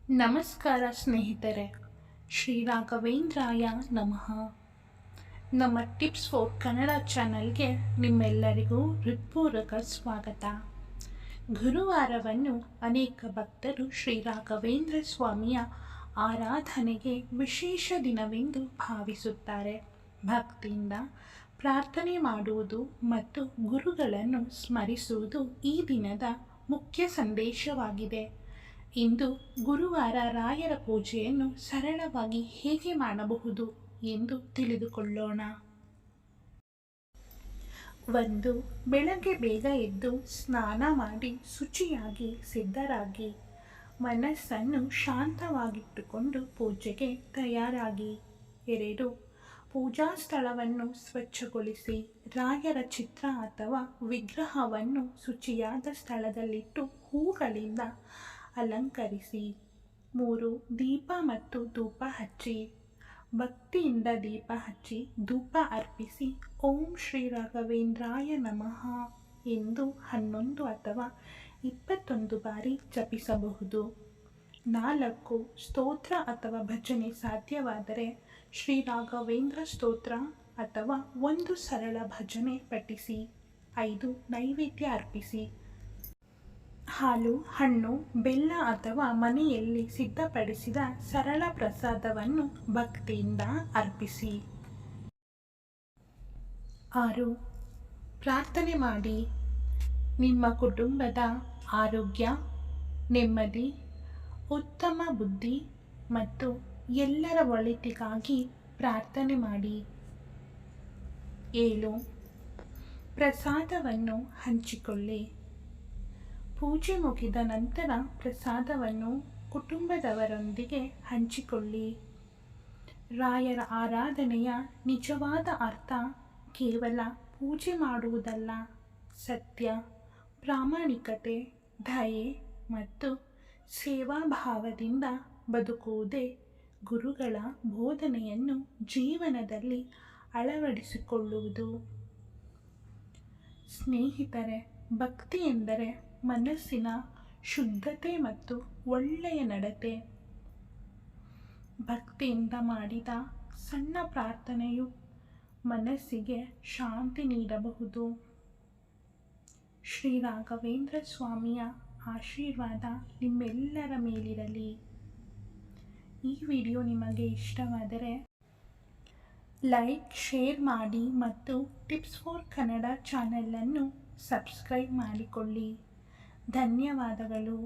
ನಮಸ್ಕಾರ ಸ್ನೇಹಿತರೆ, ಶ್ರೀ ರಾಘವೇಂದ್ರಾಯ ನಮಃ. ನಮ್ಮ ಟಿಪ್ಸ್ ಫಾರ್ ಕನ್ನಡ ಚಾನಲ್ಗೆ ನಿಮ್ಮೆಲ್ಲರಿಗೂ ಹೃತ್ಪೂರ್ವಕ ಸ್ವಾಗತ. ಗುರುವಾರವನ್ನು ಅನೇಕ ಭಕ್ತರು ಶ್ರೀ ರಾಘವೇಂದ್ರ ಸ್ವಾಮಿಯ ಆರಾಧನೆಗೆ ವಿಶೇಷ ದಿನವೆಂದು ಭಾವಿಸುತ್ತಾರೆ. ಭಕ್ತಿಯಿಂದ ಪ್ರಾರ್ಥನೆ ಮಾಡುವುದು ಮತ್ತು ಗುರುಗಳನ್ನು ಸ್ಮರಿಸುವುದು ಈ ದಿನದ ಮುಖ್ಯ ಸಂದೇಶವಾಗಿದೆ. ಇಂದು ಗುರುವಾರ ರಾಯರ ಪೂಜೆಯನ್ನು ಸರಳವಾಗಿ ಹೇಗೆ ಮಾಡಬಹುದು ಎಂದು ತಿಳಿದುಕೊಳ್ಳೋಣ. 1. ಬೆಳಗ್ಗೆ ಬೇಗ ಎದ್ದು ಸ್ನಾನ ಮಾಡಿ ಶುಚಿಯಾಗಿ ಸಿದ್ಧರಾಗಿ ಮನಸ್ಸನ್ನು ಶಾಂತವಾಗಿಟ್ಟುಕೊಂಡು ಪೂಜೆಗೆ ತಯಾರಾಗಿ. 2. ಪೂಜಾ ಸ್ಥಳವನ್ನು ಸ್ವಚ್ಛಗೊಳಿಸಿ ರಾಯರ ಚಿತ್ರ ಅಥವಾ ವಿಗ್ರಹವನ್ನು ಶುಚಿಯಾದ ಸ್ಥಳದಲ್ಲಿಟ್ಟು ಹೂಗಳಿಂದ ಅಲಂಕರಿಸಿ. 3. ದೀಪ ಮತ್ತು ಧೂಪ ಹಚ್ಚಿ. ಭಕ್ತಿಯಿಂದ ದೀಪ ಹಚ್ಚಿ ಧೂಪ ಅರ್ಪಿಸಿ ಓಂ ಶ್ರೀ ರಾಘವೇಂದ್ರಾಯ ನಮಃ ಎಂದು 11 ಅಥವಾ 21 ಬಾರಿ ಜಪಿಸಬಹುದು. 4. ಸ್ತೋತ್ರ ಅಥವಾ ಭಜನೆ ಸಾಧ್ಯವಾದರೆ ಶ್ರೀ ರಾಘವೇಂದ್ರ ಸ್ತೋತ್ರ ಅಥವಾ ಒಂದು ಸರಳ ಭಜನೆ ಪಠಿಸಿ. 5. ನೈವೇದ್ಯ ಅರ್ಪಿಸಿ. ಹಾಲು, ಹಣ್ಣು, ಬೆಲ್ಲ ಅಥವಾ ಮನೆಯಲ್ಲಿ ಸಿದ್ಧಪಡಿಸಿದ ಸರಳ ಪ್ರಸಾದವನ್ನು ಭಕ್ತಿಯಿಂದ ಅರ್ಪಿಸಿ. 6. ಪ್ರಾರ್ಥನೆ ಮಾಡಿ. ನಿಮ್ಮ ಕುಟುಂಬದ ಆರೋಗ್ಯ, ನೆಮ್ಮದಿ, ಉತ್ತಮ ಬುದ್ಧಿ ಮತ್ತು ಎಲ್ಲರ ಒಳಿತಿಗಾಗಿ ಪ್ರಾರ್ಥನೆ ಮಾಡಿ. 7. ಪ್ರಸಾದವನ್ನು ಹಂಚಿಕೊಳ್ಳಿ. ಪೂಜೆ ಮುಗಿದ ನಂತರ ಪ್ರಸಾದವನ್ನು ಕುಟುಂಬದವರೊಂದಿಗೆ ಹಂಚಿಕೊಳ್ಳಿ. ರಾಯರ ಆರಾಧನೆಯ ನಿಜವಾದ ಅರ್ಥ ಕೇವಲ ಪೂಜೆ ಮಾಡುವುದಲ್ಲ, ಸತ್ಯ, ಪ್ರಾಮಾಣಿಕತೆ, ದಯೆ ಮತ್ತು ಸೇವಾಭಾವದಿಂದ ಬದುಕುವುದೇ. ಗುರುಗಳ ಬೋಧನೆಯನ್ನು ಜೀವನದಲ್ಲಿ ಅಳವಡಿಸಿಕೊಳ್ಳುವುದು. ಸ್ನೇಹಿತರೆ, ಭಕ್ತಿ ಎಂದರೆ ಮನಸ್ಸಿನ ಶುದ್ಧತೆ ಮತ್ತು ಒಳ್ಳೆಯ ನಡತೆ. ಭಕ್ತಿಯಿಂದ ಮಾಡಿದ ಸಣ್ಣ ಪ್ರಾರ್ಥನೆಯು ಮನಸ್ಸಿಗೆ ಶಾಂತಿ ನೀಡಬಹುದು. ಶ್ರೀ ರಾಘವೇಂದ್ರ ಸ್ವಾಮಿಯ ಆಶೀರ್ವಾದ ನಿಮ್ಮೆಲ್ಲರ ಮೇಲಿರಲಿ. ಈ ವಿಡಿಯೋ ನಿಮಗೆ ಇಷ್ಟವಾದರೆ ಲೈಕ್, ಶೇರ್ ಮಾಡಿ ಮತ್ತು ಟಿಪ್ಸ್ ಫಾರ್ ಕನ್ನಡ ಚಾನಲನ್ನು ಸಬ್ಸ್ಕ್ರೈಬ್ ಮಾಡಿಕೊಳ್ಳಿ. ಧನ್ಯವಾದಗಳು.